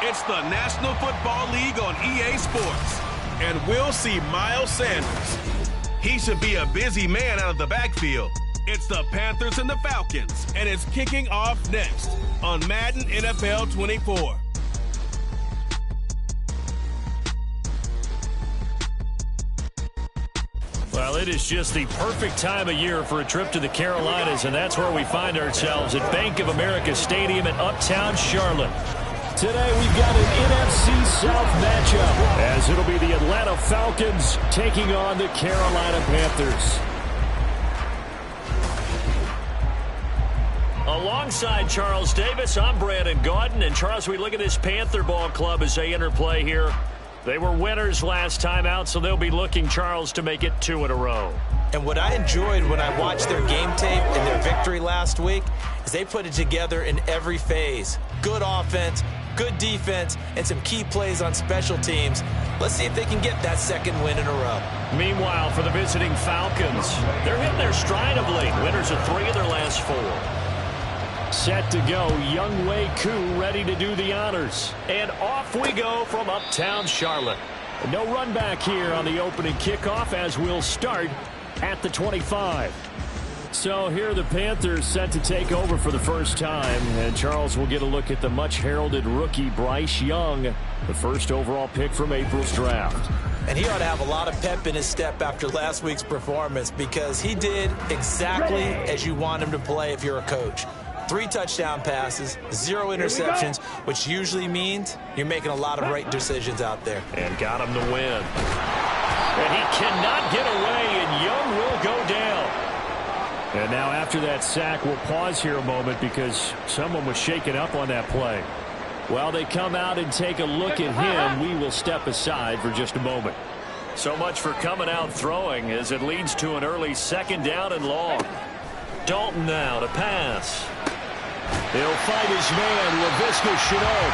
It's the National Football League on EA Sports. And we'll see Miles Sanders. He should be a busy man out of the backfield. It's the Panthers and the Falcons, and it's kicking off next on Madden NFL 24. Well, it is just the perfect time of year for a trip to the Carolinas, and that's where we find ourselves at Bank of America Stadium in Uptown Charlotte. Today we've got an NFC South matchup, as it'll be the Atlanta Falcons taking on the Carolina Panthers. Alongside Charles Davis, I'm Brandon Gaudin. And Charles, we look at this Panther ball club as they enter play here. They were winners last time out, so they'll be looking, Charles, to make it 2 in a row. And what I enjoyed when I watched their game tape and their victory last week is they put it together in every phase. Good offense, good defense, and some key plays on special teams. Let's see if they can get that second win in a row. Meanwhile, for the visiting Falcons, they're hitting their stride of late. Winners of 3 of their last 4. Set to go, Young Wei Koo ready to do the honors. And off we go from Uptown Charlotte. No run back here on the opening kickoff as we'll start at the 25. So here are the Panthers set to take over for the first time. And Charles will get a look at the much-heralded rookie Bryce Young, the first overall pick from April's draft. And he ought to have a lot of pep in his step after last week's performance because he did exactly as you want him to play if you're a coach. 3 touchdown passes, 0 interceptions, which usually means you're making a lot of right decisions out there. And got him to win. And he cannot get away, and Young will go down. And now after that sack, we'll pause here a moment because someone was shaken up on that play. While they come out and take a look at him, we will step aside for just a moment. So much for coming out throwing as it leads to an early 2nd down and long. Dalton now to pass. He'll fight his man, LaVisca Chenault.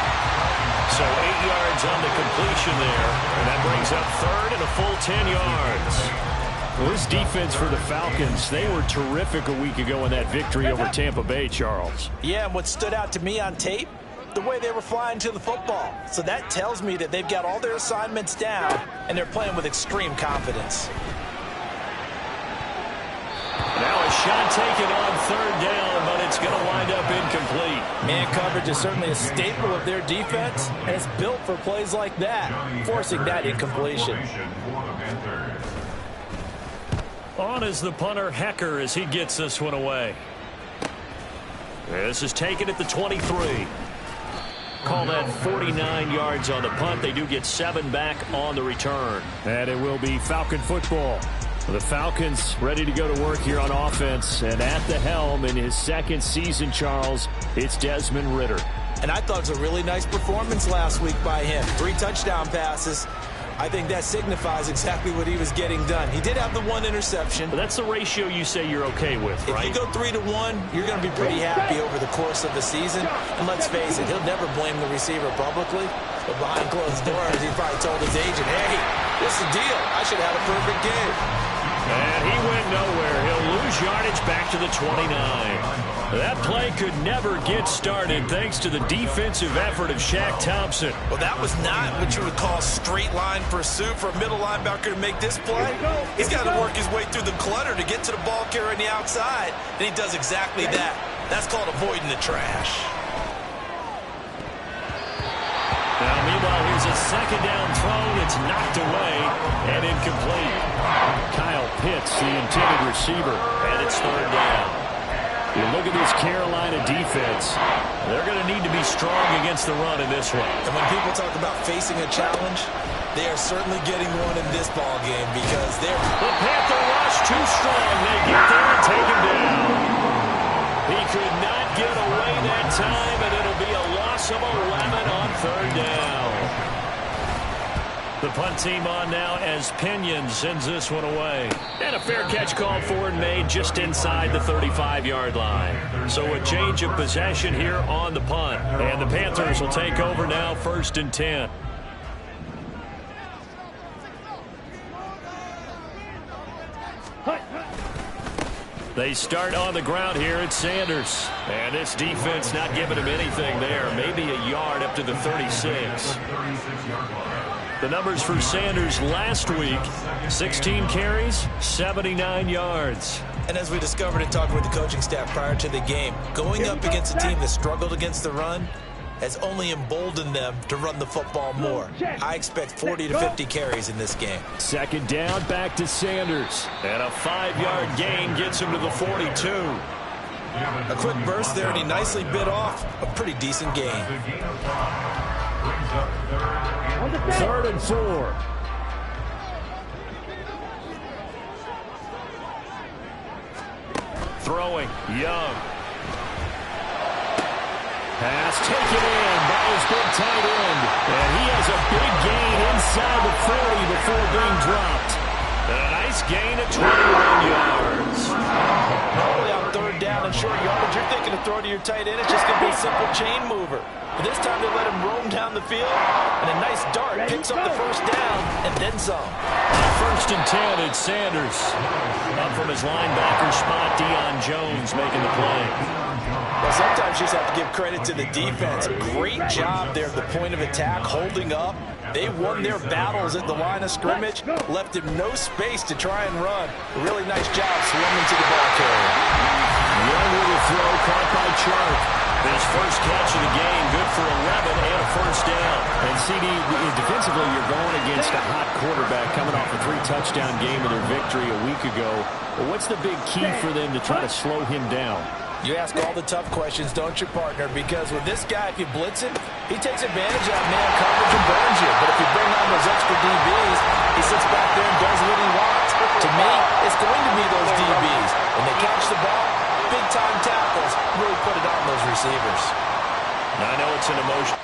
So 8 yards on the completion there. And that brings up 3rd and a full 10 yards. Well, this defense for the Falcons, they were terrific a week ago in that victory over Tampa Bay, Charles. Yeah, and what stood out to me on tape, the way they were flying to the football. So that tells me that they've got all their assignments down, and they're playing with extreme confidence. Now a shot taken on 3rd down, but it's going to wind up incomplete. Man coverage is certainly a staple of their defense, and it's built for plays like that, forcing that incompletion. On is the punter, Hecker, as he gets this one away. This is taken at the 23. Call that 49 yards on the punt. They do get 7 back on the return. And it will be Falcon football. The Falcons ready to go to work here on offense. And at the helm in his 2nd season, Charles, it's Desmond Ridder. And I thought it was a really nice performance last week by him. 3 touchdown passes. I think that signifies exactly what he was getting done. He did have the 1 interception. But that's the ratio you say you're okay with, right? If you go 3 to 1, you're going to be pretty happy over the course of the season. And let's face it, he'll never blame the receiver publicly. But behind closed doors, he probably told his agent, hey, what's the deal? I should have had a perfect game. And he went nowhere. He'll lose yardage back to the 29. That play could never get started thanks to the defensive effort of Shaq Thompson. Well, that was not what you would call straight line pursuit for a middle linebacker to make this play. He's got to work his way through the clutter to get to the ball carrier on the outside, and he does exactly that. That's called avoiding the trash. Now, meanwhile, here's a 2nd down throw. It's knocked away and incomplete. Kyle Pitts, the intended receiver, and it's 3rd down. You look at this Carolina defense. They're going to need to be strong against the run in this one. And when people talk about facing a challenge, they are certainly getting one in this ball game because they're... The Panther rush too strong. They get there and take him down. He could not get away that time, and it'll be a loss of 11 on 3rd down. The punt team on now as Pinion sends this one away. And a fair catch called for and made just inside the 35-yard line. So a change of possession here on the punt. And the Panthers will take over now 1st and 10. They start on the ground here at Sanders. And this defense not giving him anything there. Maybe a yard up to the 36. The numbers for Sanders last week, 16 carries, 79 yards. And as we discovered in talking with the coaching staff prior to the game, going up against a team that struggled against the run has only emboldened them to run the football more. I expect 40 to 50 carries in this game. Second down, back to Sanders. And a 5-yard gain gets him to the 42. A quick burst there, and he nicely bit off a pretty decent gain. 3rd and 4. Throwing, Young. Pass taken in by his big tight end. And he has a big gain inside the 40 before being dropped. And a nice gain of 21 yards. Normally on 3rd down and short yardage, you're thinking to throw to your tight end. It's just going to be a simple chain mover. But this time they let him roam down the field, and a nice dart picks up the 1st down and then some. 1st and 10, it's Sanders. Up from his linebacker spot, Deion Jones making the play. Well, sometimes you just have to give credit to the defense. Great job there at the point of attack, holding up. They won their battles at the line of scrimmage, left him no space to try and run. A really nice job swimming to the ball carrier. Young with a throw caught by Chark. His first catch of the game, good for 11 and a 1st down. And CD, defensively, you're going against a hot quarterback coming off a 3-touchdown game in their victory a week ago. But what's the big key for them to try to slow him down? You ask all the tough questions, don't you, partner? Because with this guy, if you blitz him, he takes advantage of man coverage and burns you. But if you bring on those extra DBs, he sits back there and does what he wants. To me, it's going to be those DBs. When they catch the ball, big-time tackles really put it on those receivers. Now, I know it's an emotion.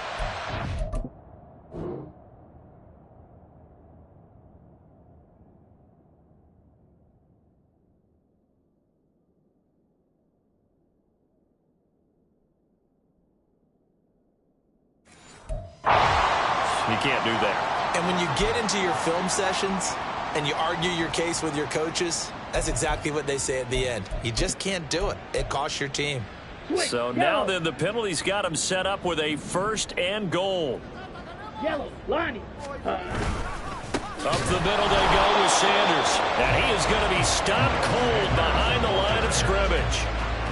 You can't do that. And when you get into your film sessions and you argue your case with your coaches, that's exactly what they say at the end. You just can't do it. It costs your team. So now then the penalty's got him set up with a 1st and goal. Yellow, Lonnie. Up the middle they go with Sanders. And he is going to be stopped cold behind the line of scrimmage.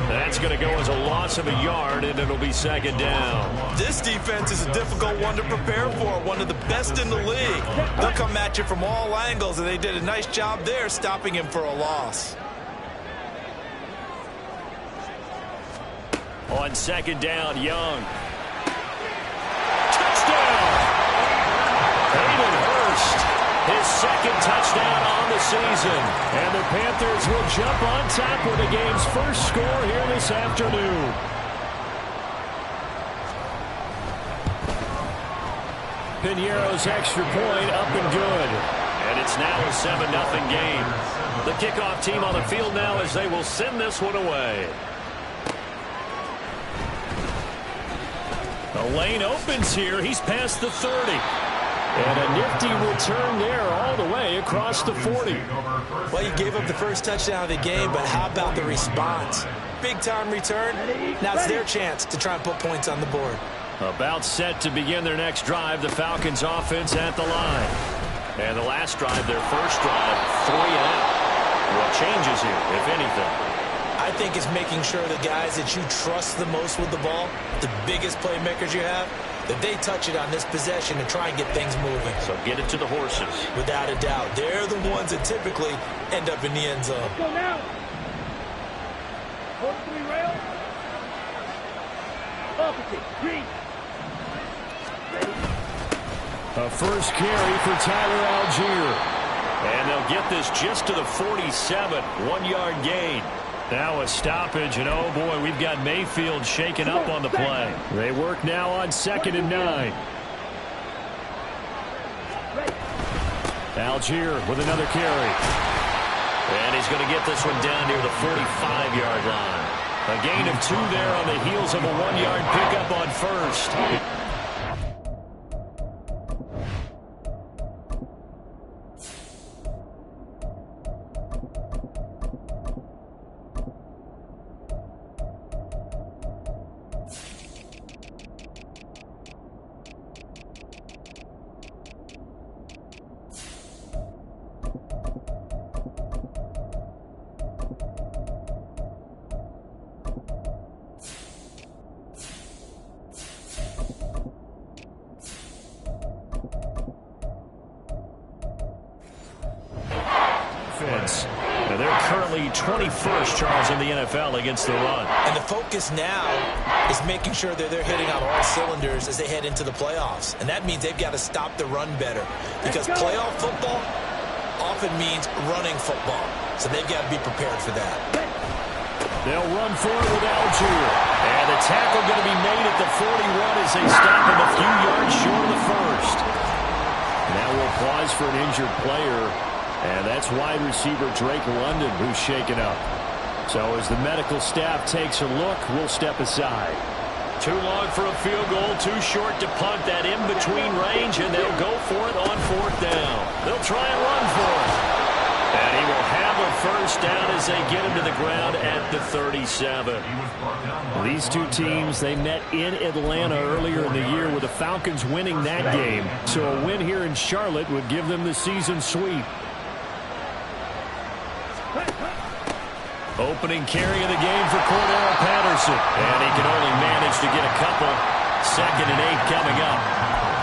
That's going to go as a loss of a yard, and it'll be 2nd down. This defense is a difficult one to prepare for, one of the best in the league. They'll come at you from all angles, and they did a nice job there stopping him for a loss. On 2nd down, Young. Touchdown! Hayden Hurst, his 2nd touchdown on the season. And the Panthers will jump on top with the game's first score here this afternoon. Piñeiro's extra point up and good. And it's now a 7-0 game. The kickoff team on the field now as they will send this one away. The lane opens here. He's past the 30. And a nifty return there all the way across the 40. Well, you gave up the first touchdown of the game, but how about the response? Big-time return. Now it's their chance to try and put points on the board. About set to begin their next drive, the Falcons offense at the line. And the last drive, their first drive, 3 and out. What changes here, if anything? I think it's making sure the guys that you trust the most with the ball, the biggest playmakers you have, that they touch it on this possession and try and get things moving. So get it to the horses. Without a doubt. They're the ones that typically end up in the end zone. Go now. Hold 3 rail. Opposite. Green. A first carry for Tyler Algier. And they'll get this just to the 47. 1-yard gain. Now a stoppage, and oh boy, we've got Mayfield shaken up on the play. They work now on 2nd and 9. Algier with another carry. And he's going to get this one down near the 45-yard line. A gain of 2 there on the heels of a 1-yard pickup on first. offense. And they're currently 21st, Charles, in the NFL against the run. And the focus now is making sure that they're hitting on all cylinders as they head into the playoffs. And that means they've got to stop the run better, because playoff football often means running football. So they've got to be prepared for that. They'll run for it with Algier. And the tackle going to be made at the 41 as they stop him a few yards short of the first. Now we'll pause for an injured player. And that's wide receiver Drake London who's shaken up. So as the medical staff takes a look, we'll step aside. Too long for a field goal, too short to punt. That in-between range, and they'll go for it on 4th down. They'll try and run for it. And he will have a first down as they get him to the ground at the 37. These two teams, they met in Atlanta earlier in the year with the Falcons winning that game. So a win here in Charlotte would give them the season sweep. Opening carry of the game for Carolina Panthers. And he can only manage to get a couple. 2nd and 8 coming up.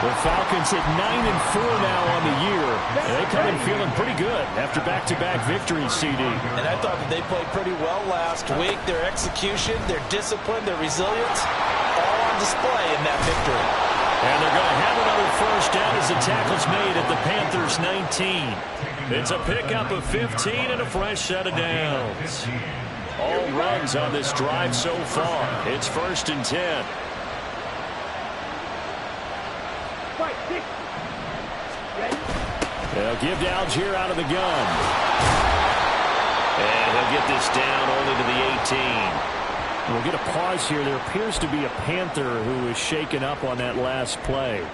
The Falcons at 9-4 now on the year. And they come in feeling pretty good after back-to-back victories, CD. And I thought that they played pretty well last week. Their execution, their discipline, their resilience, all on display in that victory. And they're going to have another first down as the tackle's made at the Panthers 19. It's a pickup of 15 and a fresh set of downs. All runs on this drive so far. It's 1st and 10. They'll give to Algier out of the gun. And he'll get this down only to the 18. We'll get a pause here. There appears to be a Panther who is shaken up on that last play.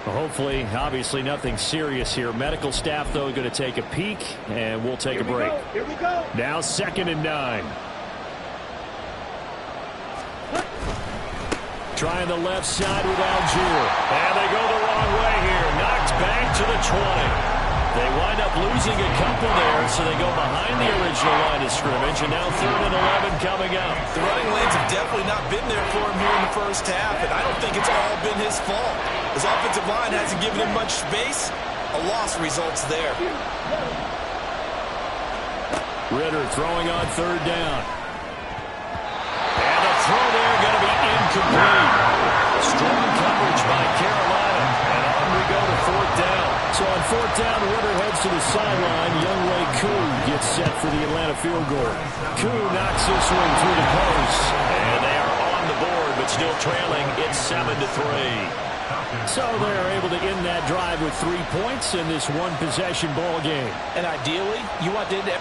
Hopefully, obviously nothing serious here. Medical staff, though, going to take a peek, and we'll take a break. Here we go. Now 2nd and 9. Trying the left side with Algier. And they go the wrong way here. Knocked back to the 20. They wind up losing a couple there, so they go behind the original line of scrimmage, and now 3rd and 11 coming up. The running lanes have definitely not been there for him here in the first half, and I don't think it's all been his fault. His offensive line hasn't given him much space. A loss results there. Ritter throwing on 3rd down. And the throw there going to be incomplete. Strong coverage by Carolina. And on we go to 4th down. So on 4th down, Ritter heads to the sideline. Younghoe Koo gets set for the Atlanta field goal. Koo knocks this one through the post. And they are on the board, but still trailing. It's 7-3. So they're able to end that drive with 3 points in this one-possession ball game. And ideally, you want to end it.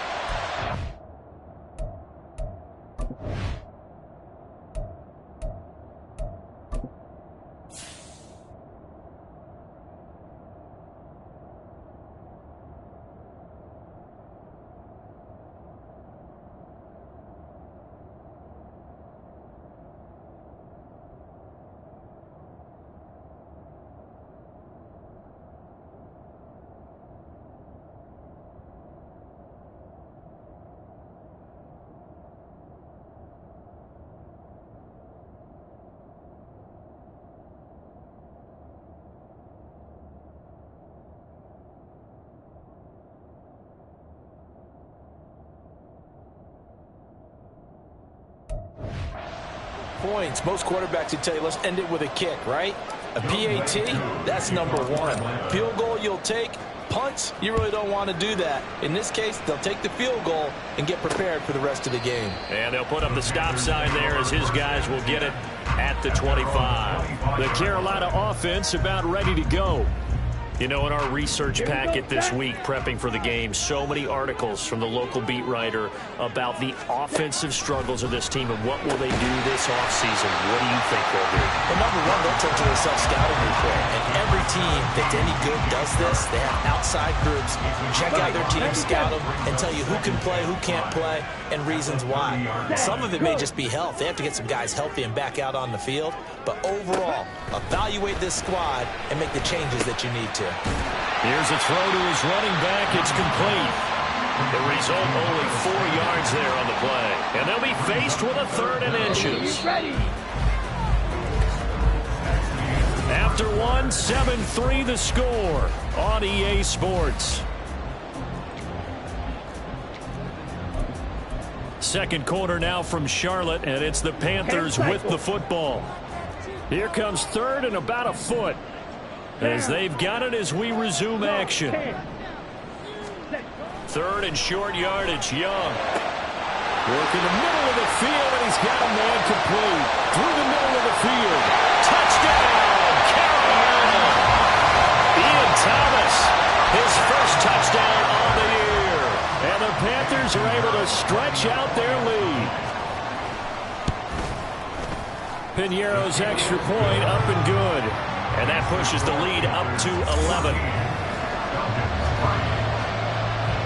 Points. Most quarterbacks would tell you, let's end it with a kick, right? A PAT, that's number 1. Field goal you'll take. Punts, you really don't want to do that. In this case, they'll take the field goal and get prepared for the rest of the game. And they'll put up the stop sign there as his guys will get it at the 25. The Carolina offense about ready to go. You know, in our research packet this week, prepping for the game, so many articles from the local beat writer about the offensive struggles of this team and what will they do this offseason. What do you think they'll do? Well, number 1, they'll turn to their self-scouting report. And every team that's any good does this. They have outside groups check out their team, scout them, and tell you who can play, who can't play, and reasons why. Some of it may just be health. They have to get some guys healthy and back out on the field. But overall, evaluate this squad and make the changes that you need to. Here's a throw to his running back. It's complete. The result, only 4 yards there on the play. And they'll be faced with a 3rd and inches. After 1, 7-3 the score on EA Sports. Second quarter now from Charlotte, and it's the Panthers with the football. Here comes third and about a foot as they've got it as we resume action. Third and short yardage, Young. Working the middle of the field, and he's got a man complete. Through the middle of the field. Touchdown, Carolina. Ian Thomas, his first touchdown on the year. And the Panthers are able to stretch out their lead. Piñeiro's extra point up and good. And that pushes the lead up to 11.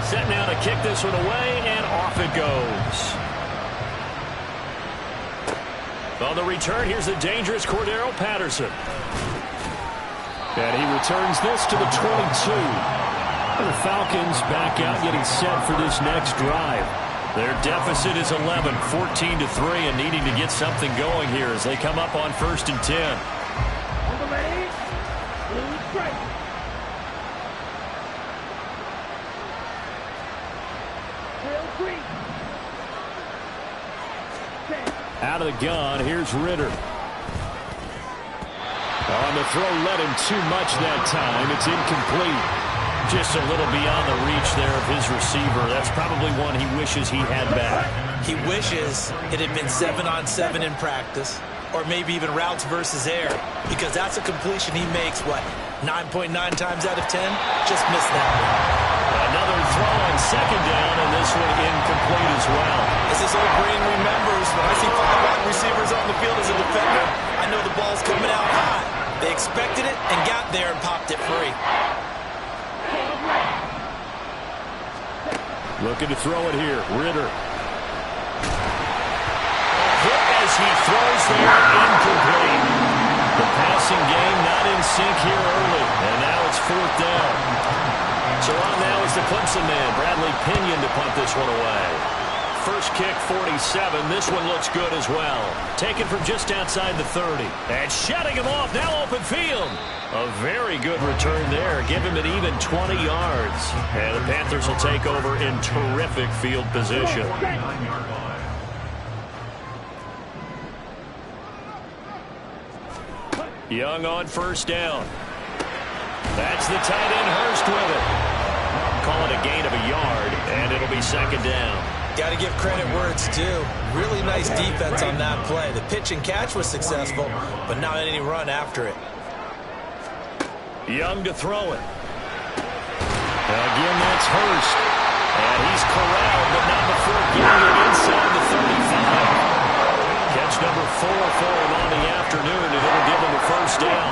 Set now to kick this one away, and off it goes. On the return, here's the dangerous Cordero Patterson. And he returns this to the 22. And the Falcons back out getting set for this next drive. Their deficit is 11, 14-3, and needing to get something going here as they come up on 1st and 10. Out of the gun, here's Ritter. On the throw, led him too much that time. It's incomplete. Just a little beyond the reach there of his receiver. That's probably one he wishes he had back. He wishes it had been 7-on-7 in practice, or maybe even routes versus air, because that's a completion he makes, 9.9 times out of 10? Just missed that one. Another throw on second down, and this one incomplete as well. As this old brain remembers, when I see 5 wide receivers on the field as a defender, I know the ball's coming out high. They expected it and got there and popped it free. Looking to throw it here, Ritter. Hit as he throws there, incomplete. The passing game not in sync here early, and now it's 4th down. So on now is the Clemson man, Bradley Pinion, to punt this one away. First kick, 47. This one looks good as well. Taken from just outside the 30. And shutting him off, now open field. A very good return there. Give him an even 20 yards. And the Panthers will take over in terrific field position. Young on 1st down. That's the tight end, Hurst, with it. Call it a gain of a yard, and it'll be 2nd down. Got to give credit where it's due. Really nice defense on that play. The pitch and catch was successful, but not any run after it. Young to throw it. Again, that's Hurst. And he's corralled, but not before getting it inside the 35. Catch number 4 for him on the afternoon, and it'll give him a 1st down.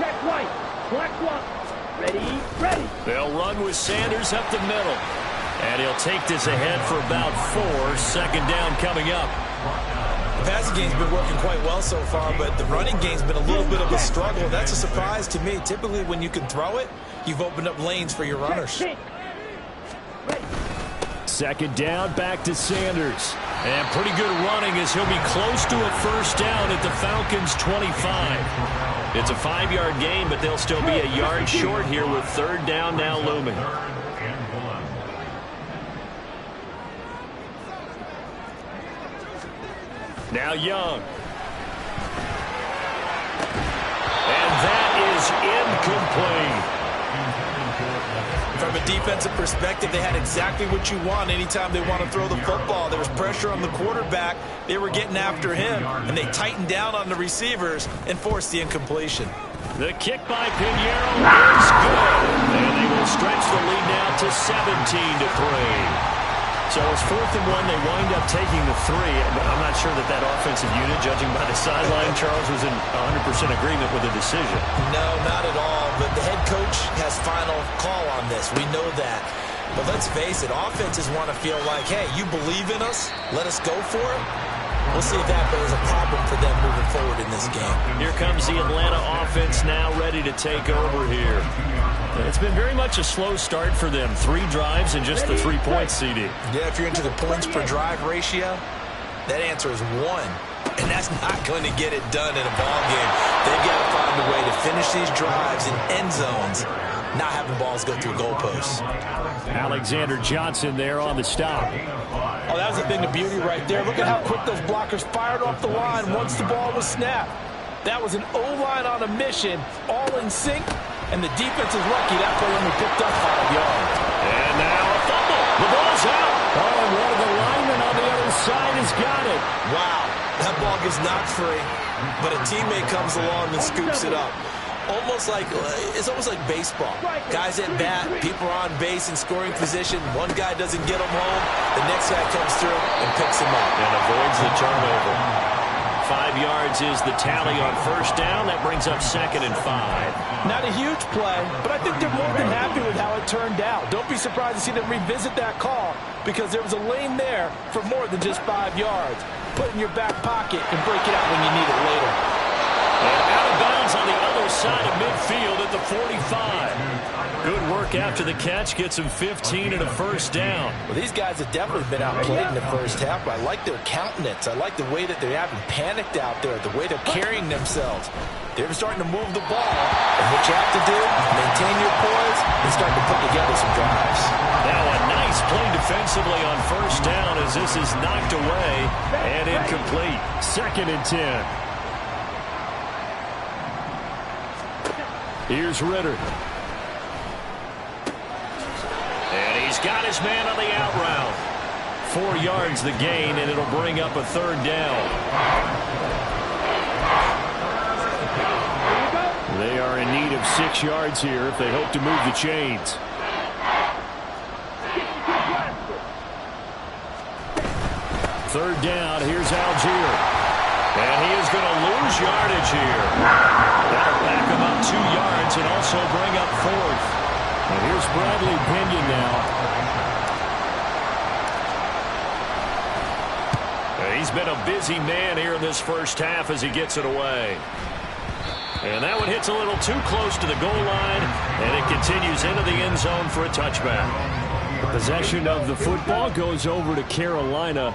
Check right. Black one. Ready, ready. They'll run with Sanders up the middle. And he'll take this ahead for about 4. 2nd down coming up. The passing game's been working quite well so far, but the running game's been a little bit of a struggle. That's a surprise to me. Typically, when you can throw it, you've opened up lanes for your runners. 2nd down, back to Sanders. And pretty good running as he'll be close to a 1st down at the Falcons' 25. It's a 5-yard gain, but they'll still be a yard short here with 3rd down now looming. Now Young. And that is incomplete. From a defensive perspective, they had exactly what you want anytime they want to throw the football. There was pressure on the quarterback. They were getting after him, and they tightened down on the receivers and forced the incompletion. The kick by Piñeiro is good. And they will stretch the lead now to 17-3. So it's 4th and 1. They wind up taking the 3. I'm not sure that offensive unit, judging by the sideline, Charles, was in 100% agreement with the decision. No, not at all. But the head coach has final call on this. We know that. But let's face it, offenses want to feel like, hey, you believe in us? Let us go for it? We'll see if that is a problem for them moving forward in this game. Here comes the Atlanta offense now ready to take over here. It's been very much a slow start for them. 3 drives and just the 3 points, CD. Yeah, if you're into the points per drive ratio, that answer is 1. And that's not going to get it done in a ball game. They've got to find a way to finish these drives in end zones not having balls go through goalposts. Alexander Johnson there on the stop. Oh, that was a thing of beauty right there. Look at how quick those blockers fired off the line once the ball was snapped. That was an O-line on a mission, all in sync, and the defense is lucky that play only picked up 5 yards. And now a fumble. The ball's out. Oh, and one of the linemen on the other side has got it. Wow, that ball gets knocked free, but a teammate comes along and scoops it up. It's almost like baseball. Guys at bat, people are on base in scoring position. One guy doesn't get them home. The next guy comes through and picks him up. And avoids the turnover. 5 yards is the tally on first down. That brings up 2nd and 5. Not a huge play, but I think they're more than happy with how it turned out. Don't be surprised to see them revisit that call because there was a lane there for more than just 5 yards. Put it in your back pocket and break it out when you need it later. And out of bounds on the other side of midfield at the 45. Good work after the catch. Gets him 15 and a first down. Well, these guys have definitely been outplayed in the first half, but I like their countenance. I like the way that they're having panicked out there, the way they're carrying themselves. They're starting to move the ball. And what you have to do, maintain your poise and start to put together some drives. Now a nice play defensively on first down as this is knocked away and incomplete. 2nd and 10. Here's Ritter. And he's got his man on the out route. 4 yards the gain, and it'll bring up a 3rd down. They are in need of 6 yards here if they hope to move the chains. 3rd down, here's Algier. And he is going to lose yardage here. That'll back him up 2 yards and also bring up 4th. And here's Bradley Pinion now. He's been a busy man here in this first half as he gets it away. And that one hits a little too close to the goal line, and it continues into the end zone for a touchback. The possession of the football goes over to Carolina.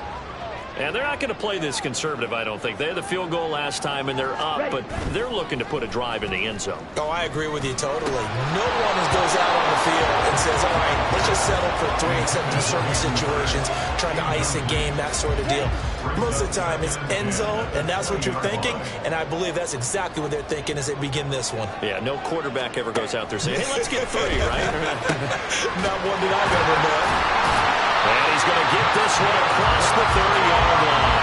And they're not going to play this conservative, I don't think. They had the field goal last time, and they're up, but they're looking to put a drive in the end zone. Oh, I agree with you totally. No one goes out on the field and says, all right, let's just settle for 3 except in certain situations, trying to ice a game, that sort of deal. Most of the time, it's end zone, and that's what you're thinking, and I believe that's exactly what they're thinking as they begin this one. Yeah, no quarterback ever goes out there saying, hey, let's get 3, right? Not one that I've ever known. And he's going to get this one across the 30-yard line.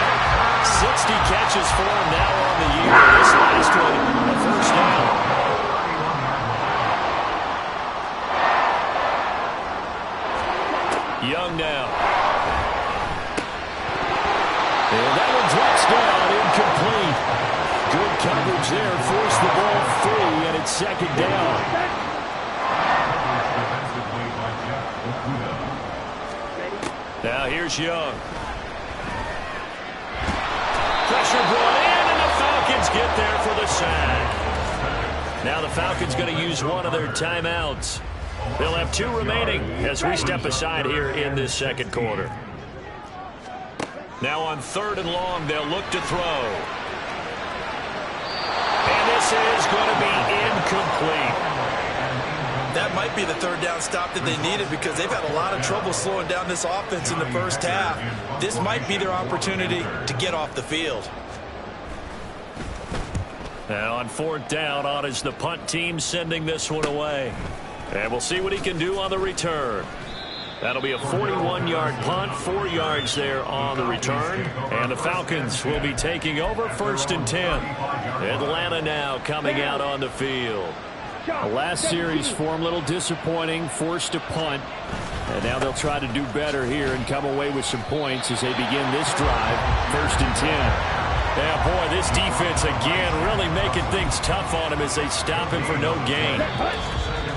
60 catches for him now on the year. This last one, a first down. Young now. And that one drops down, incomplete. Good coverage there, forced the ball free, and it's 2nd down. Now here's Young. Pressure brought in, and the Falcons get there for the sack. Now the Falcons going to use one of their timeouts. They'll have 2 remaining as we step aside here in this 2nd quarter. Now on 3rd and long, they'll look to throw. And this is going to be incomplete. That might be the 3rd down stop that they needed because they've had a lot of trouble slowing down this offense in the first half. This might be their opportunity to get off the field. Now on 4th down, on is the punt team sending this one away. And we'll see what he can do on the return. That'll be a 41-yard punt, 4 yards there on the return. And the Falcons will be taking over 1st and 10. Atlanta now coming out on the field. The last series for them, a little disappointing, forced to punt. And now they'll try to do better here and come away with some points as they begin this drive, 1st and 10. Yeah, boy, this defense again really making things tough on him as they stop him for no gain.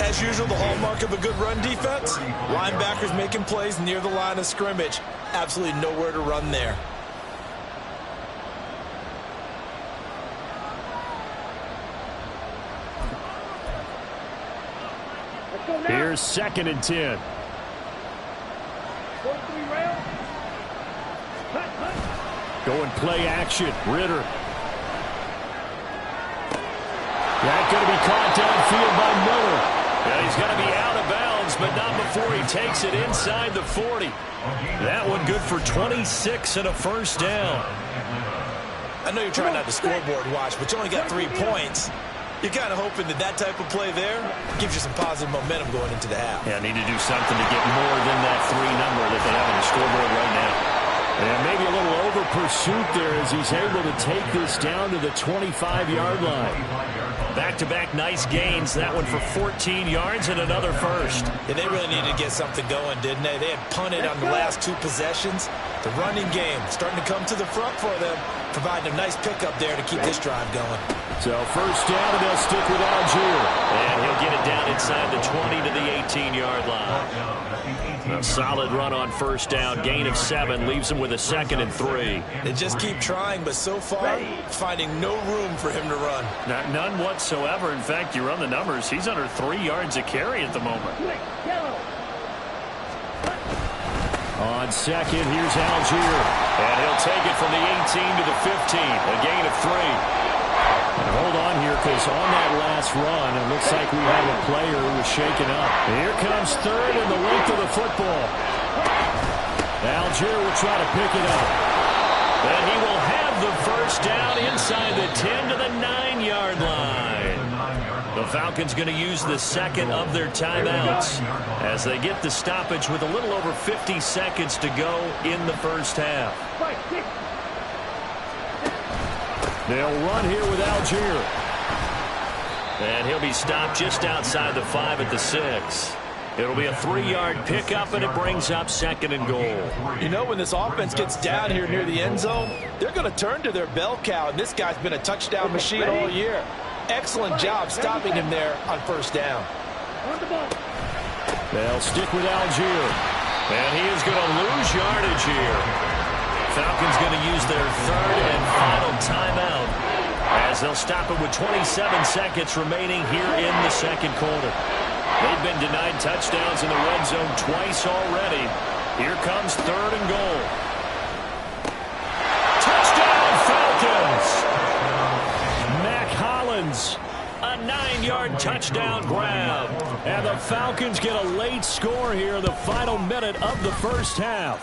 As usual, the hallmark of a good run defense, linebackers making plays near the line of scrimmage. Absolutely nowhere to run there. Here's 2nd and 10. Going play action. Ritter. That going to be caught downfield by Miller. And he's going to be out of bounds, but not before he takes it inside the 40. That one good for 26 and a first down. I know you're trying not to scoreboard watch, but you only got 3 points. You're kind of hoping that that type of play there gives you some positive momentum going into the half. Yeah, need to do something to get more than that 3 number that they have on the scoreboard right now. And maybe a little over pursuit there as he's able to take this down to the 25-yard line. Back-to-back nice gains. That one for 14 yards and another first. And they really needed to get something going, didn't they? They had punted on the last 2 possessions. The running game starting to come to the front for them, providing a nice pickup there to keep this drive going. So first down, and they'll stick with Algier. And he'll get it down inside the 20 to the 18-yard line. A solid run on first down. Gain of 7 leaves him with a 2nd and 3. They just keep trying, but so far, finding no room for him to run. None whatsoever. In fact, you run the numbers. He's under 3 yards a carry at the moment. On second, here's Algier. And he'll take it from the 18 to the 15. A gain of 3. And hold on here, because on that last run, it looks like we have a player who was shaken up. Here comes 3rd and the length of the football. Algier will try to pick it up. And he will have the first down inside the 10 to the 9-yard line. The Falcons going to use the 2nd of their timeouts as they get the stoppage with a little over 50 seconds to go in the first half. They'll run here with Algier. And he'll be stopped just outside the 5 at the 6. It'll be a 3-yard pickup, and it brings up 2nd and goal. You know, when this offense gets down here near the end zone, they're going to turn to their bell cow, and this guy's been a touchdown machine all year. Excellent job stopping him there on first down. They'll stick with Algier. And he is going to lose yardage here. Falcons going to use their 3rd and final timeout as they'll stop it with 27 seconds remaining here in the 2nd quarter. They've been denied touchdowns in the red zone twice already. Here comes 3rd and goal. Touchdown Falcons! Mac Hollins, a 9-yard touchdown grab. And the Falcons get a late score here in the final minute of the first half.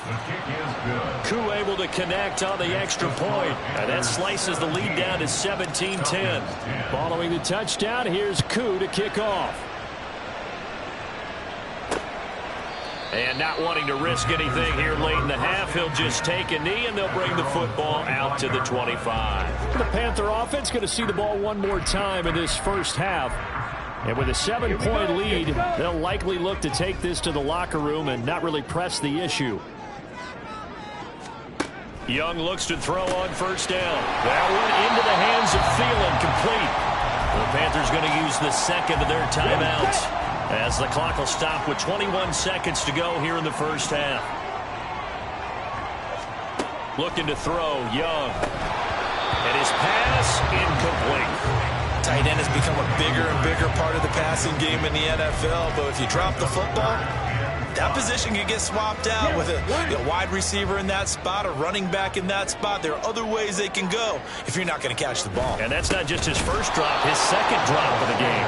Koo able to connect on the extra point. And that slices the lead down to 17-10. Following the touchdown, here's Koo to kick off. And not wanting to risk anything here late in the half, he'll just take a knee, and they'll bring the football out to the 25. The Panther offense going to see the ball one more time in this first half. And with a 7-point lead, they'll likely look to take this to the locker room and not really press the issue. Young looks to throw on first down. That one into the hands of Thielen, complete. The Panthers going to use the 2nd of their timeouts as the clock will stop with 21 seconds to go here in the first half. Looking to throw, Young. And his pass incomplete. Tight end has become a bigger and bigger part of the passing game in the NFL, but if you drop the football, that position can get swapped out with a wide receiver in that spot, a running back in that spot. There are other ways they can go if you're not going to catch the ball. And that's not just his first drop, his 2nd drop of the game.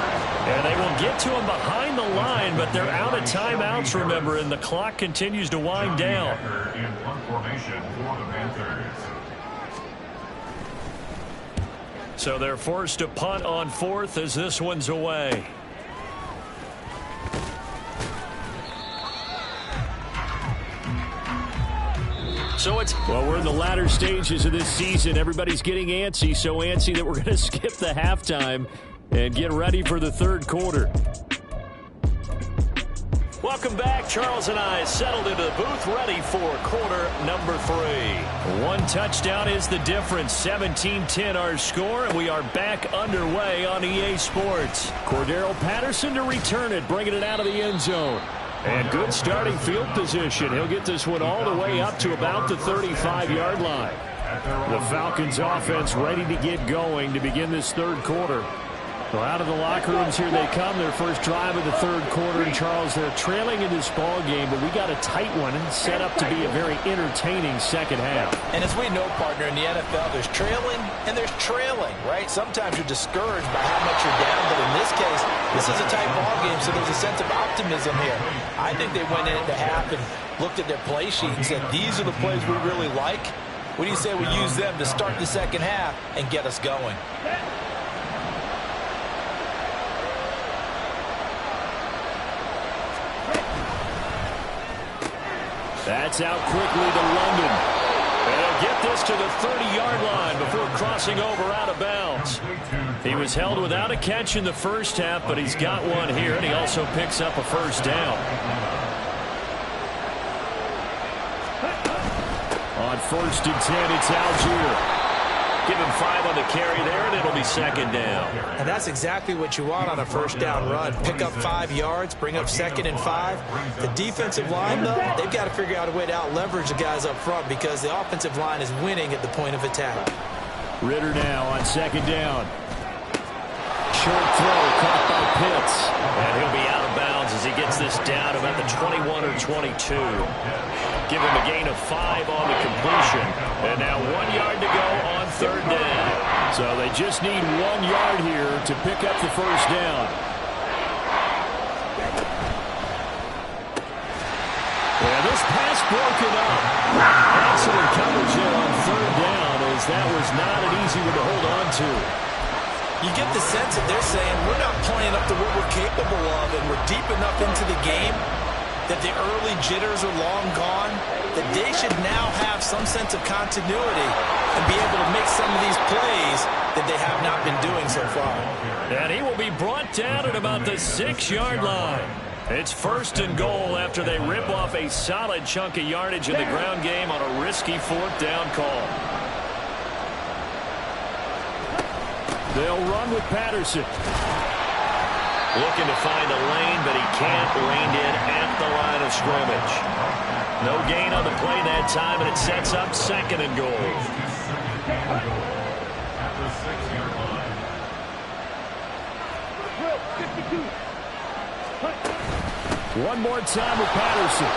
And they will get to him behind the line, but they're out of timeouts, remember, and the clock continues to wind down. So they're forced to punt on 4th as this one's away. Well, we're in the latter stages of this season. Everybody's getting antsy, so antsy that we're going to skip the halftime and get ready for the 3rd quarter. Welcome back. Charles and I settled into the booth, ready for quarter number 3. 1 touchdown is the difference. 17-10 our score, and we are back underway on EA Sports. Cordero Patterson to return it, bringing it out of the end zone. And good starting field position. He'll get this one all the way up to about the 35-yard line. The Falcons offense ready to get going to begin this 3rd quarter. Well, out of the locker rooms here they come. Their first drive of the third quarter. And, Charles, they're trailing in this ball game, but we got a tight one set up to be a very entertaining second half. And as we know, partner, in the NFL, there's trailing and there's trailing, right? Sometimes you're discouraged by how much you're down, but in this case, this is a tight ball game, so there's a sense of optimism here. I think they went into half and looked at their play sheet and said, these are the plays we really like. What do you say we use them to start the second half and get us going? That's out quickly to London. And he'll get this to the 30-yard line before crossing over out of bounds. He was held without a catch in the first half, but he's got one here, and he also picks up a first down. On 1st and 10, it's Algier. Give him 5 on the carry there, and it'll be second down. And that's exactly what you want on a first down run. Pick up 5 yards, bring up 2nd and 5. The defensive line, though, they've got to figure out a way to out-leverage the guys up front because the offensive line is winning at the point of attack. Ritter now on 2nd down. Short throw caught by Pitts. And he'll be out of bounds as he gets this down about the 21 or 22. Give him a gain of 5 on the completion. And now 1 yard to go on 3rd down. So they just need 1 yard here to pick up the first down. And this pass broken up. Excellent coverage there on 3rd down as that was not an easy one to hold on to. You get the sense that they're saying we're not playing up to what we're capable of and we're deep enough into the game that the early jitters are long gone, that they should now have some sense of continuity and be able to make some of these plays that they have not been doing so far. And he will be brought down at about the 6-yard line. It's 1st and goal after they rip off a solid chunk of yardage in the ground game on a risky 4th down call. They'll run with Patterson. Looking to find a lane, but he can't. Reined in at the line of scrimmage. No gain on the play that time, and it sets up 2nd and goal. One more time with Patterson.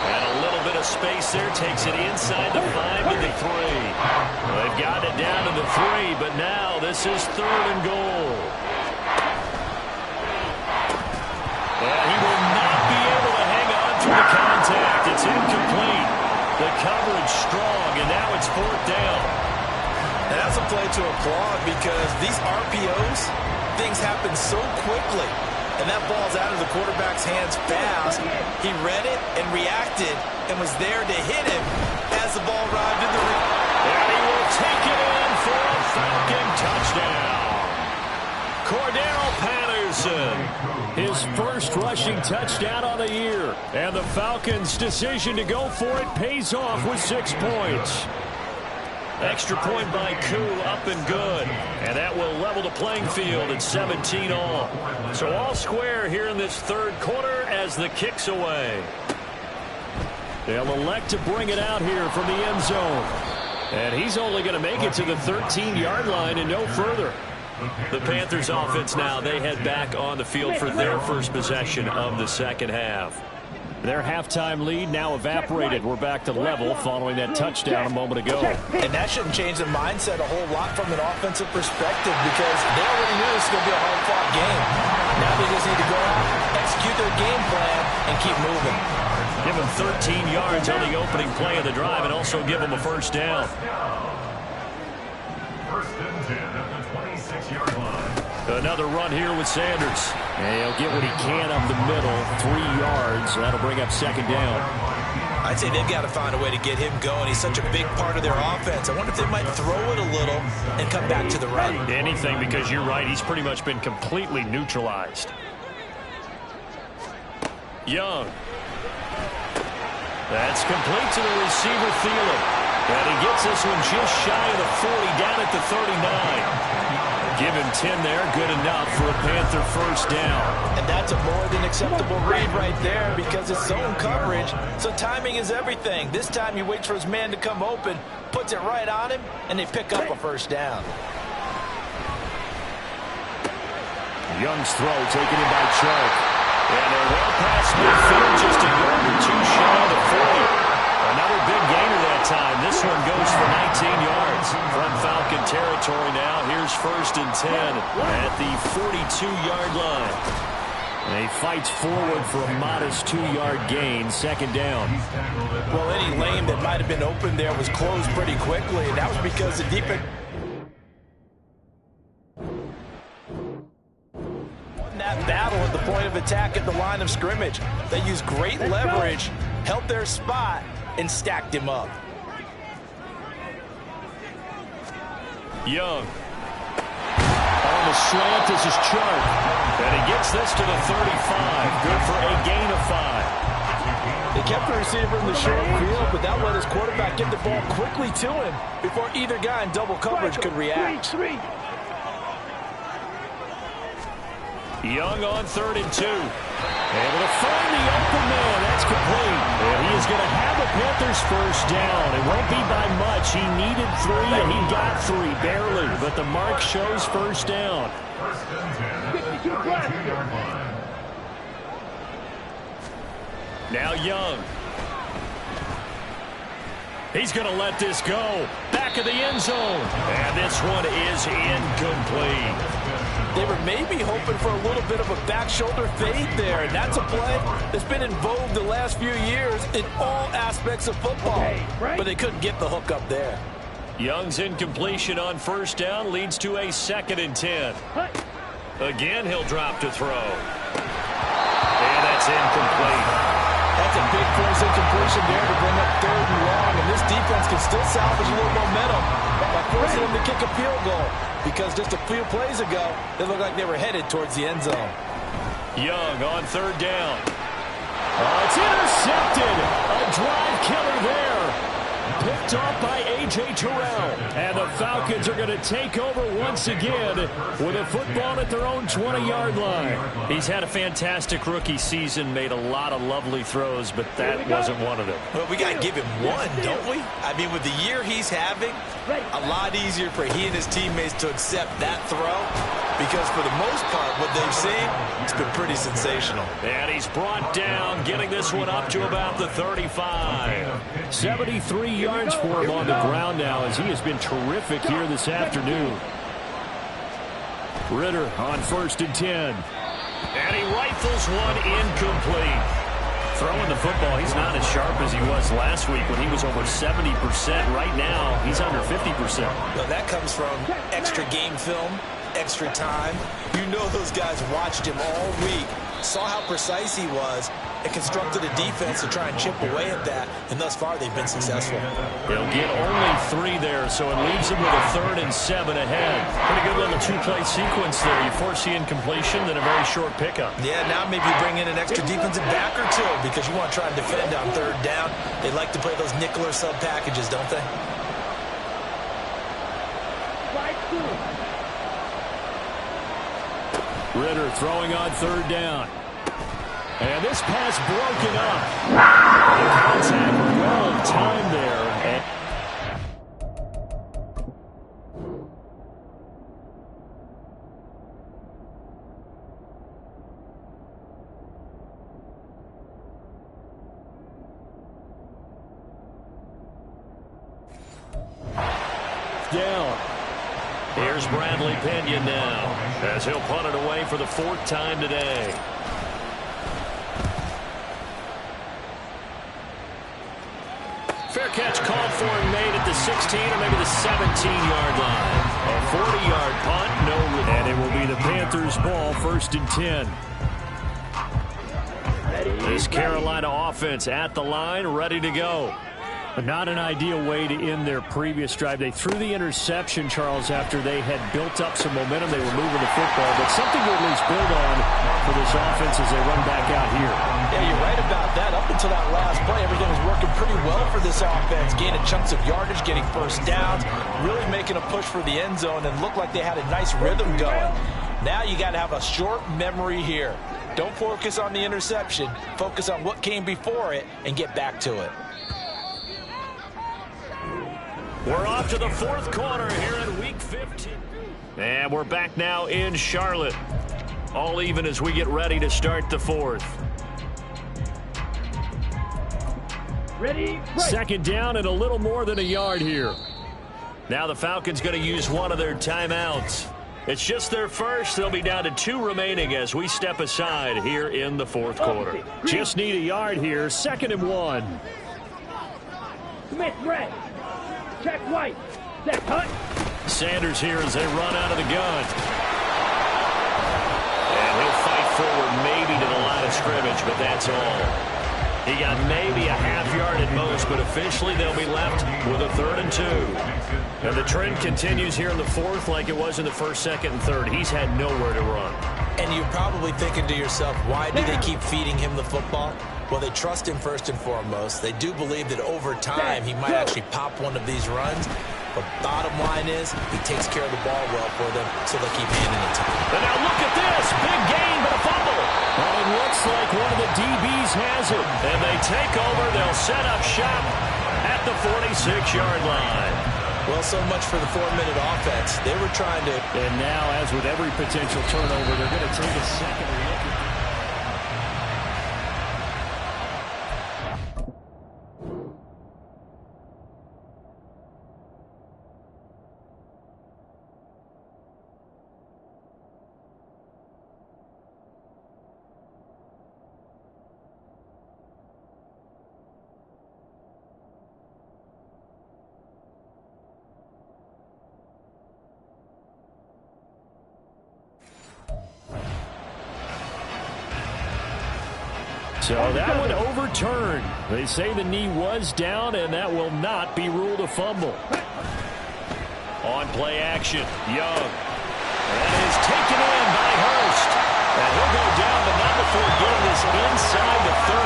And a little bit of space there. Takes it inside the 5 to the 3. They've got it down to the 3, but now this is 3rd and goal. And he will not be able to hang on to the contact. It's incomplete. The coverage strong, and now it's 4th down. And that's a play to applaud because these RPOs, things happen so quickly. And that ball's out of the quarterback's hands fast. He read it and reacted and was there to hit him as the ball arrived in the ring. And he will take it in for a Falcon touchdown. Cordero Patterson, his first rushing touchdown on the year. And the Falcons' decision to go for it pays off with 6 points. Extra point by Koo, up and good. And that will level the playing field at 17 all. So all square here in this third quarter as the kick's away. They'll elect to bring it out here from the end zone. And he's only going to make it to the 13-yard line and no further. The Panthers offense now, they head back on the field for their first possession of the second half. Their halftime lead now evaporated. We're back to level following that touchdown a moment ago. And that shouldn't change the mindset a whole lot from an offensive perspective because they already knew this was going to be a hard-fought game. Now they just need to go out, execute their game plan, and keep moving. Give them 13 yards on the opening play of the drive and also give them a first down. First and 10 at the 26-yard line. Another run here with Sanders. And he'll get what he can up the middle, 3 yards. That'll bring up second down. I'd say they've got to find a way to get him going. He's such a big part of their offense. I wonder if they might throw it a little and come back to the run. Anything, because you're right. He's pretty much been completely neutralized. Young. That's complete to the receiver, Thielen. And he gets this one just shy of the 40, down at the 39. Give him 10 there, good enough for a Panther first down. And that's a more than acceptable read right there because it's zone coverage, so timing is everything. This time he waits for his man to come open, puts it right on him, and they pick up a first down. Young's throw taken in by Chark. And they're well past midfield, just a yard or two shy of the 40. Another big gainer that time. This one goes for 19 yards. From Falcon territory now. Here's 1st and 10 at the 42-yard line. And he fights forward for a modest 2-yard gain, 2nd down. Well, any lane that might have been open there was closed pretty quickly, and that was because the defense won that battle at the point of attack at the line of scrimmage. They used great leverage, held their spot, and stacked him up. Young. On the slant, this is Chark. And he gets this to the 35. Good for a gain of 5. They kept the receiver in the short field, but that let his quarterback get the ball quickly to him before either guy in double coverage could react. Young on 3rd and 2. Able to find the open man. That's complete. And he is going to have a Panthers 1st down. It won't be by much. He needed 3, and he got 3, barely. But the mark shows 1st down. Now Young. He's going to let this go. Back of the end zone. And this one is incomplete. They were maybe hoping for a little bit of a back shoulder fade there, and that's a play that's been in vogue the last few years in all aspects of football. But they couldn't get the hook up there. Young's incompletion on 1st down leads to a 2nd and 10. Again, he'll drop to throw. And that's incomplete. That's a big force incompletion there to bring up 3rd and long, and this defense can still salvage a little momentum by forcing them to kick a field goal, because just a few plays ago, they looked like they were headed towards the end zone. Young on 3rd down. Oh, it's intercepted. A drive killer there. Picked off by A.J. Terrell. And the Falcons are going to take over once again with a football at their own 20-yard line. He's had a fantastic rookie season, made a lot of lovely throws, but that wasn't one of them. Well, we got to give him one, don't we? I mean, with the year he's having, a lot easier for he and his teammates to accept that throw, because for the most part, what they've seen, it's been pretty sensational. And he's brought down, getting this one up to about the 35. 73 yards for him on the ground now, as he has been terrific here this afternoon. Ritter on 1st and 10. And he rifles one incomplete. Throwing the football, he's not as sharp as he was last week when he was over 70%. Right now, he's under 50%. Well, that comes from extra game film, extra time. You know those guys watched him all week, saw how precise he was, and constructed a defense to try and chip away at that, and thus far they've been successful. They'll get only 3 there, so it leaves them with a 3rd and 7 ahead. Pretty good little 2-play sequence there. You force the incompletion, then a very short pickup. Yeah, now maybe you bring in an extra defensive back or two, because you want to try and defend on 3rd down. They like to play those nickel or sub packages, don't they? Ritter throwing on 3rd down. And this pass broken up. The contact well timed there. Down. Here's Bradley Pinion now, as he'll punt it away for the 4th time today. Fair catch called for and made at the 16 or maybe the 17-yard line. A 40-yard punt, no, and it will be the Panthers' ball, 1st and 10. This Carolina offense at the line, ready to go. But not an ideal way to end their previous drive. They threw the interception, Charles, after they had built up some momentum. They were moving the football, but something to at least build on for this offense as they run back out here. Yeah, you're right about that. Up until that last play, everything was working pretty well for this offense, gaining chunks of yardage, getting 1st downs, really making a push for the end zone, and looked like they had a nice rhythm going. Now you got to have a short memory here. Don't focus on the interception. Focus on what came before it and get back to it. We're off to the 4th quarter here in Week 15. And we're back now in Charlotte. All even as we get ready to start the fourth. Ready, break. Second down and a little more than a yard here. Now the Falcons going to use one of their timeouts. It's just their first. They'll be down to 2 remaining as we step aside here in the fourth quarter. Just need a yard here. 2nd and 1. Smith red. Check white. Set cut. Sanders here as they run out of the gun. And he'll fight forward maybe to the line of scrimmage, but that's all. He got maybe a half yard at most, but officially they'll be left with a 3rd and 2. And the trend continues here in the fourth like it was in the first, second, and third. He's had nowhere to run. And you're probably thinking to yourself, why do they keep feeding him the football? Well, they trust him first and foremost. They do believe that over time he might actually pop one of these runs. But bottom line is, he takes care of the ball well for them, so they'll keep handing it to him. And now look at this. Big gain, but a fumble. And it looks like one of the DBs has it. And they take over. They'll set up shop at the 46-yard line. Well, so much for the 4-minute offense. They were trying to... And now, as with every potential turnover, they're going to take a second look at So that one overturned. They say the knee was down, and that will not be ruled a fumble. On play action, Young. That is taken in by Hurst. And he'll go down, but not before getting this inside the 30.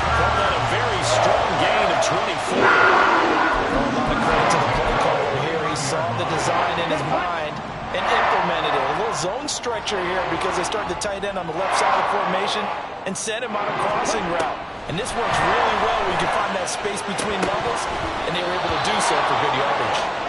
Call that a very strong gain of 24. A lot of credit to the play caller here. He saw the design in his mind and implemented it. A little zone stretcher here because they started the tight end on the left side of the formation and sent him on a crossing route. And this works really well where you can find that space between levels, and they were able to do so for good yardage.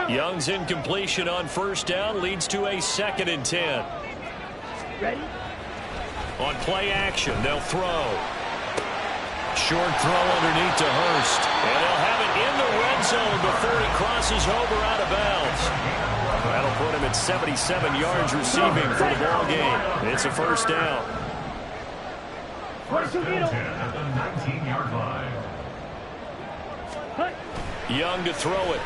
Young's incompletion on first down leads to a 2nd and 10. Ready? On play action, they'll throw. Short throw underneath to Hurst. And they'll have it in the red zone before he crosses over out of bounds. That'll put him at 77 yards receiving for the ball game. It's a first down. 22 middle. At the 19-yard line. Young to throw it.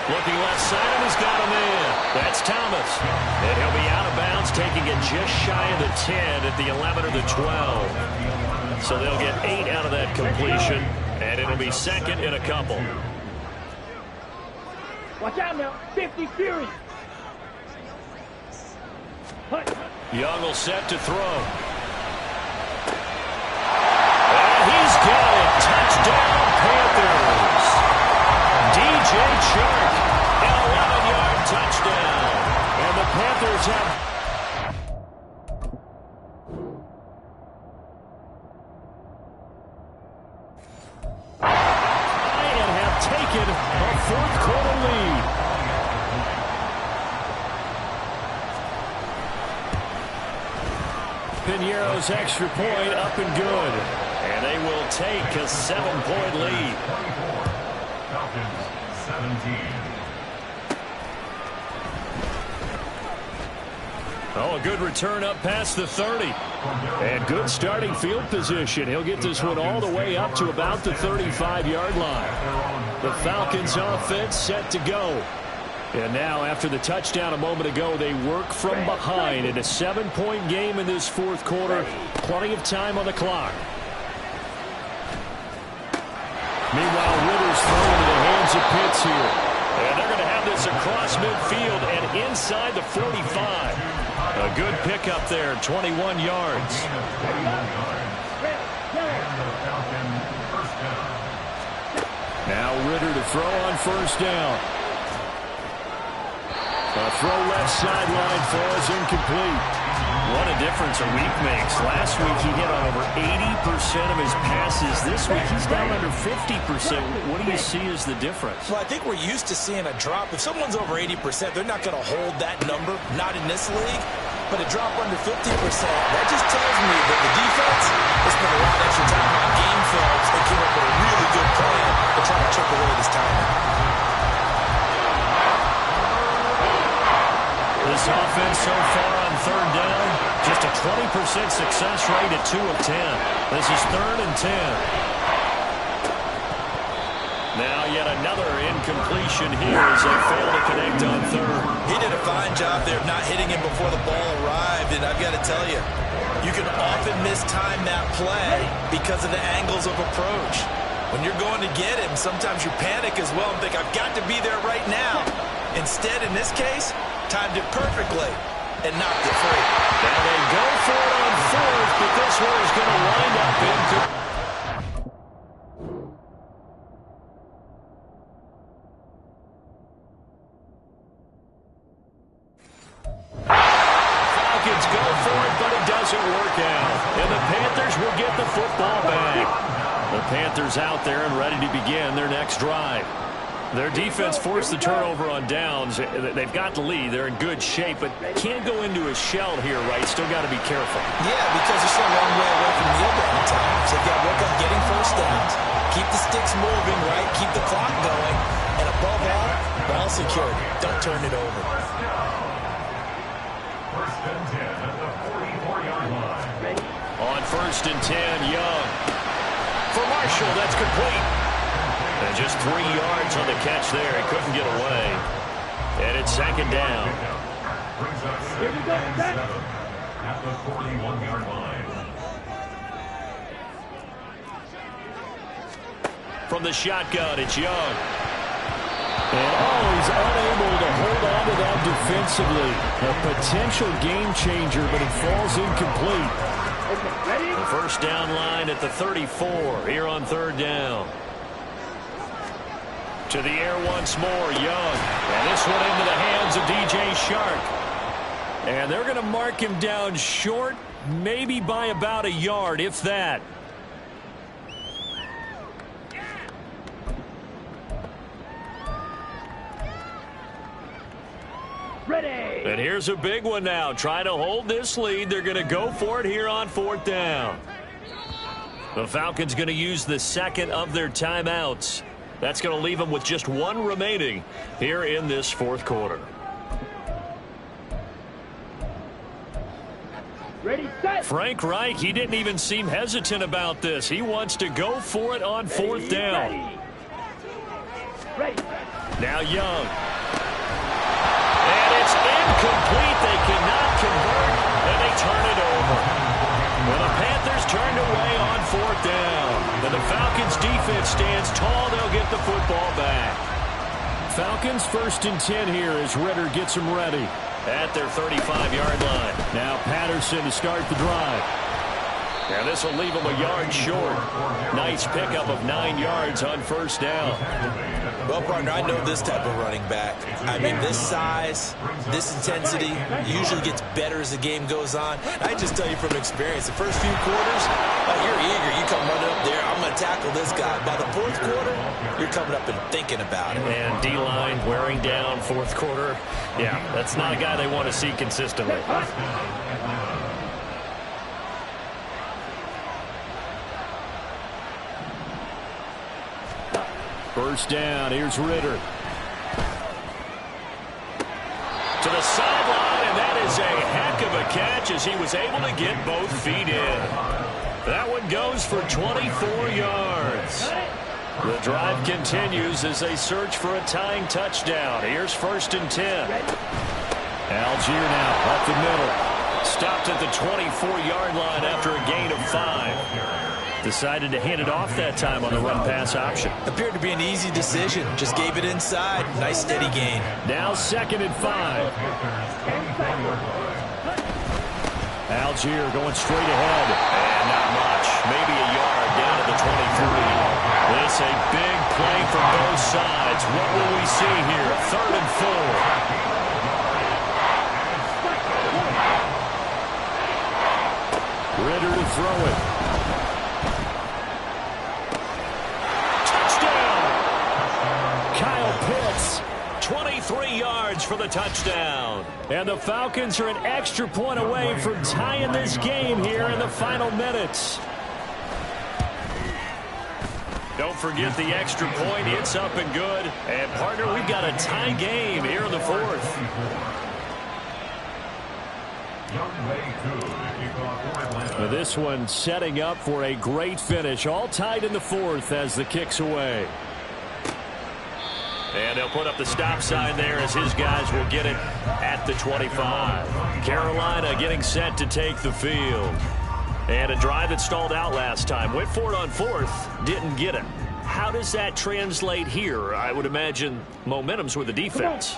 Looking left side, and he's got him in. That's Thomas. And he'll be out of bounds, taking it just shy of the 10 at the 11 or the 12. So they'll get 8 out of that completion, and it'll be 2nd and a couple. Watch out now. 50 Fury. Young will set to throw. And he's got it. Touchdown, Panthers. DJ Chark, an 11-yard touchdown. And the Panthers have taken a fourth-quarter lead. Piñeiro's extra point up and good. And they will take a 7-point lead. Falcons 17. Oh, a good return up past the 30. And good starting field position. He'll get this one all the way up to about the 35-yard line. The Falcons offense set to go. And now, after the touchdown a moment ago, they work from behind in a 7-point game in this fourth quarter. Plenty of time on the clock. Meanwhile, Ritter's thrown into the hands of Pitts here. And they're going to have this across midfield and inside the 45. A good pickup there, 21 yards. Now Ritter to throw on first down. A throw left sideline falls incomplete. What a difference a week makes. Last week he hit on over 80% of his passes. This week he's down under 50%. What do you see as the difference? Well, I think we're used to seeing a drop. If someone's over 80%, they're not going to hold that number, not in this league. But a drop under 50%, that just tells me that the defense has spent a lot of extra time on game films and came up with a really good plan to try to chip away this timing. This offense so far on third down, just a 20% success rate at 2 of 10. This is 3rd and 10. Now yet another incompletion here as they fail to connect on third. He did a fine job there of not hitting him before the ball arrived, and I've got to tell you, you can often mistime that play because of the angles of approach. When you're going to get him, sometimes you panic as well and think, I've got to be there right now. Instead, in this case, timed it perfectly and knocked it free. Now they go for it on fourth, but this one is going to wind up incomplete. Falcons go for it, but it doesn't work out. And the Panthers will get the football back. The Panthers out there and ready to begin their next drive. Their defense forced the turnover on downs. They've got the lead. They're in good shape, but can't go into a shell here, right? Still got to be careful. Yeah, because they're still a long way away from the end times. They've got to work on getting first downs. Keep the sticks moving, right? Keep the clock going. And above all, ball security. Don't turn it over. First and 10 at the 44-yard line. On first and 10, Young. For Marshall, that's complete. And just 3 yards on the catch there. He couldn't get away. And it's second down. Brings us 2nd and 7 at the 41-yard line. From the shotgun, it's Young. And he's unable to hold on to that defensively. A potential game changer, but it falls incomplete. The first down line at the 34 here on third down. To the air once more, Young. And this one into the hands of DJ Shark. And they're going to mark him down short, maybe by about a yard, if that. Ready. And here's a big one now. Trying to hold this lead. They're going to go for it here on fourth down. The Falcons going to use the second of their timeouts. That's going to leave them with just one remaining here in this fourth quarter. Ready, set. Frank Reich, he didn't even seem hesitant about this. He wants to go for it on fourth down. Ready. Now Young. And it's incomplete. They cannot convert, and they turn it over. Well, the Panthers turned away on fourth down. And the Falcons defense stands tall. They'll get the football back. Falcons first and 10 here as Ritter gets them ready at their 35-yard line. Now Patterson to start the drive. Now this will leave them a yard short. Nice pickup of 9 yards on first down. Well, partner, I know this type of running back. I mean, this size, this intensity usually gets better as the game goes on. I just tell you from experience, the first few quarters, you're eager. You come running up there, I'm going to tackle this guy. By the fourth quarter, you're coming up and thinking about it. And D-line wearing down fourth quarter. Yeah, that's not a guy they want to see consistently. First down, here's Ritter. To the sideline, and that is a heck of a catch as he was able to get both feet in. That one goes for 24 yards. The drive continues as they search for a tying touchdown. Here's first and 10. Algier now up the middle. Stopped at the 24-yard line after a gain of 5. Decided to hand it off that time on the run-pass option. Appeared to be an easy decision. Just gave it inside. Nice steady gain. Now second and 5. Algier going straight ahead. And not much. Maybe a yard down to the 23. This a big play from both sides. What will we see here? 3rd and 4. Ritter to throw it. Touchdown! Kyle Pitts, 23 yards for the touchdown. And the Falcons are an extra point away from tying this game here in the final minutes. Don't forget the extra point. It's up and good. And, partner, we've got a tie game here in the 4th. Now this one setting up for a great finish. All tied in the 4th as the kick's away. And they'll put up the stop sign there as his guys will get it at the 25. Carolina getting set to take the field. And a drive that stalled out last time. Went for it on 4th. Didn't get it. How does that translate here? I would imagine momentum's with the defense.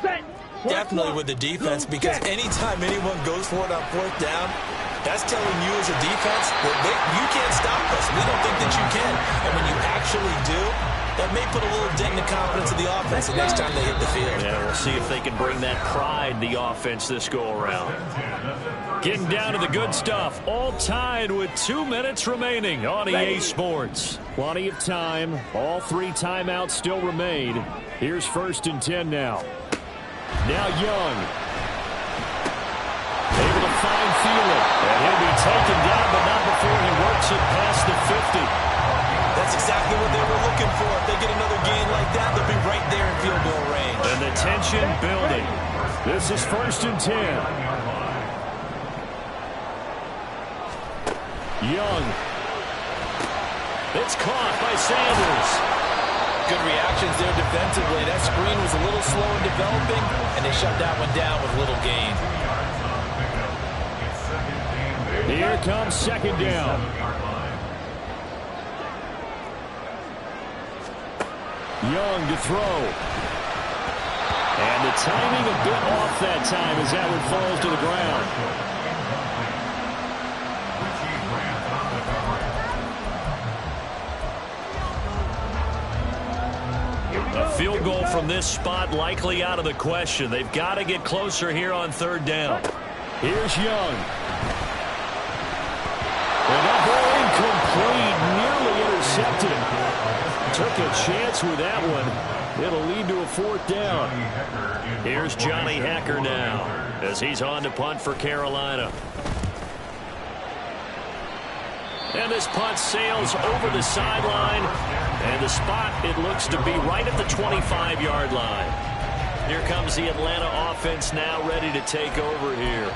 Definitely with the defense, because anytime anyone goes for it on 4th down, that's telling you as a defense that you can't stop us. We don't think that you can. And when you actually do, that may put a little dent in the confidence of the offense the next time they hit the field. Yeah, we'll see if they can bring that pride, the offense, this go-around. Getting down to the good stuff. All tied with 2 minutes remaining on EA Sports. Plenty of time. All 3 timeouts still remain. Here's 1st and 10 now. Now Young. Able to find Thielen. And he'll be taken down, but not before he works it past the 50. That's exactly what they were looking for. If they get another gain like that, they'll be right there in field goal range. And the tension building. This is 1st and 10. Young. It's caught by Sanders. Good reactions there defensively. That screen was a little slow in developing, and they shut that one down with little gain. Here comes 2nd down. Young to throw. And the timing a bit off that time as that one falls to the ground. A field goal from this spot likely out of the question. They've got to get closer here on 3rd down. Here's Young. And that ball incomplete, nearly intercepted. Took a chance with that one. It'll lead to a 4th down. Here's Johnny Hekker now as he's on to punt for Carolina. And this punt sails over the sideline. And the spot, it looks to be right at the 25-yard line. Here comes the Atlanta offense now ready to take over here.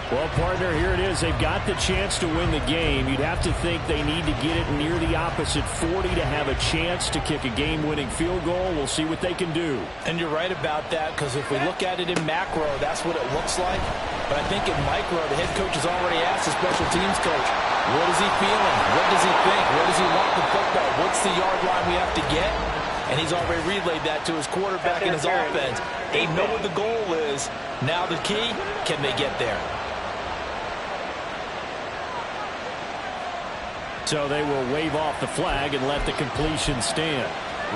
Well, partner, here it is. They've got the chance to win the game. You'd have to think they need to get it near the opposite 40 to have a chance to kick a game-winning field goal. We'll see what they can do. And you're right about that, because if we look at it in macro, that's what it looks like. But I think in micro, the head coach has already asked the special teams coach, what is he feeling? What does he think? Where does he want the football? What's the yard line we have to get? And he's already relayed that to his quarterback and his offense. They know what the goal is. Now the key, can they get there? So they will wave off the flag and let the completion stand.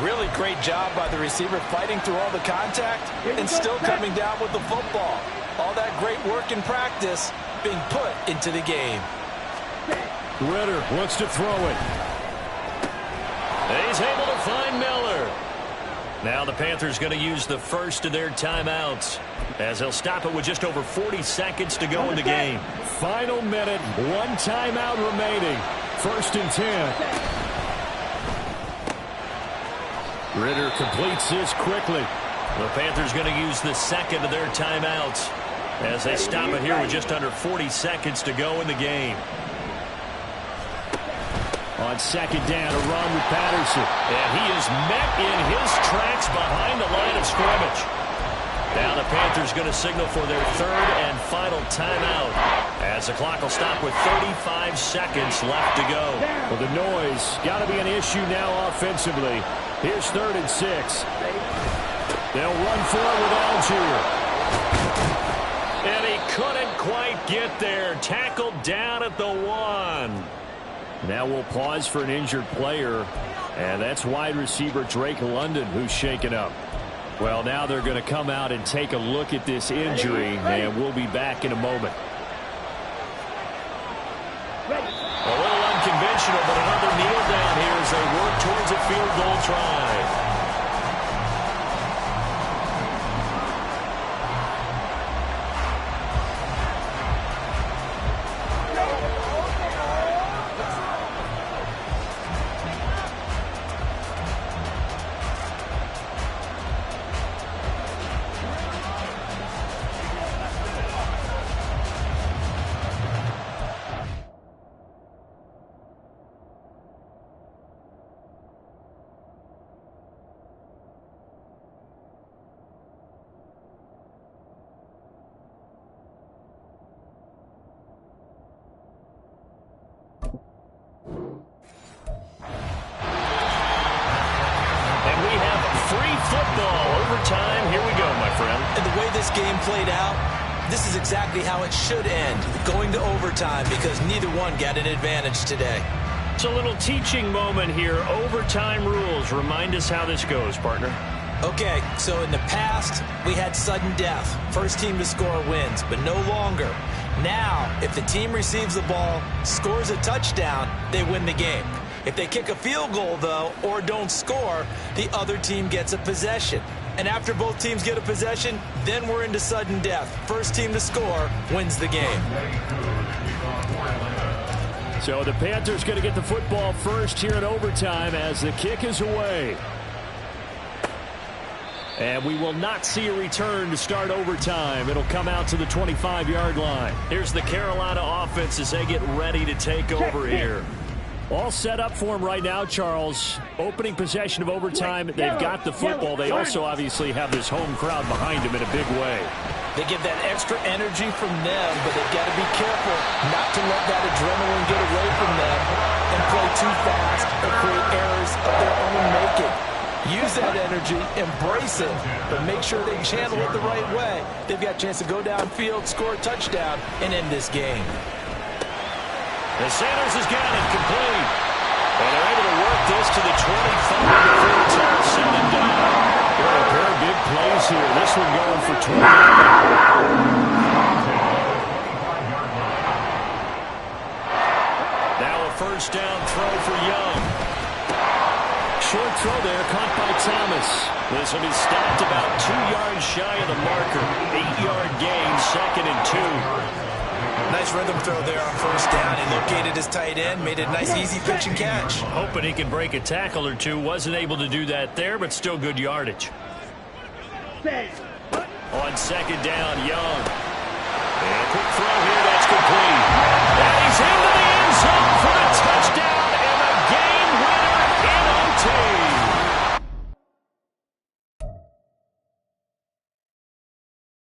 Really great job by the receiver fighting through all the contact and still coming down with the football. All that great work in practice being put into the game. Ritter wants to throw it. He's able to find Miller. Now the Panthers going to use the first of their timeouts as they'll stop it with just over 40 seconds to go in the game. Final minute, 1 timeout remaining. 1st and 10. Ritter completes this quickly. The Panthers going to use the second of their timeouts as they stop it here with just under 40 seconds to go in the game. On 2nd down, a run with Patterson. And he is met in his tracks behind the line of scrimmage. Now the Panthers going to signal for their 3rd and final timeout as the clock will stop with 35 seconds left to go. Well, the noise got to be an issue now offensively. Here's 3rd and 6. They'll run for it with Algier. And he couldn't quite get there. Tackled down at the 1. Now we'll pause for an injured player. And that's wide receiver Drake London who's shaken up. Well, now they're going to come out and take a look at this injury, and we'll be back in a moment. A little unconventional, but another kneel down here as they work towards a field goal try. Overtime, here we go, my friend. And the way this game played out, this is exactly how it should end, going to overtime, because neither one got an advantage today. It's a little teaching moment here. Overtime rules. Remind us how this goes, partner. Okay, so in the past, we had sudden death. First team to score wins, but no longer. Now, if the team receives the ball, scores a touchdown, they win the game. If they kick a field goal, though, or don't score, the other team gets a possession. And after both teams get a possession, then we're into sudden death. First team to score wins the game. So the Panthers going to get the football first here in overtime as the kick is away. And we will not see a return to start overtime. It'll come out to the 25-yard line. Here's the Carolina offense as they get ready to take over here. All set up for him right now, Charles. Opening possession of overtime. They've got the football. They also obviously have this home crowd behind them in a big way. They get that extra energy from them, but they've got to be careful not to let that adrenaline get away from them and play too fast or create errors of their own making. Use that energy, embrace it, but make sure they channel it the right way. They've got a chance to go downfield, score a touchdown, and end this game. The Sanders has got it complete. And they're able to work this to the 25 before it's all said and done. Got a pair of big plays here. This one going for 20. Now a first down throw for Young. Short throw there, caught by Thomas. This one is stopped about 2 yards shy of the marker. 8-yard gain, 2nd and 2. Nice rhythm throw there on first down. He located his tight end, made it a nice easy pitch and catch. Hoping he can break a tackle or two. Wasn't able to do that there, but still good yardage. On second down, Young. And a quick throw here, that's complete.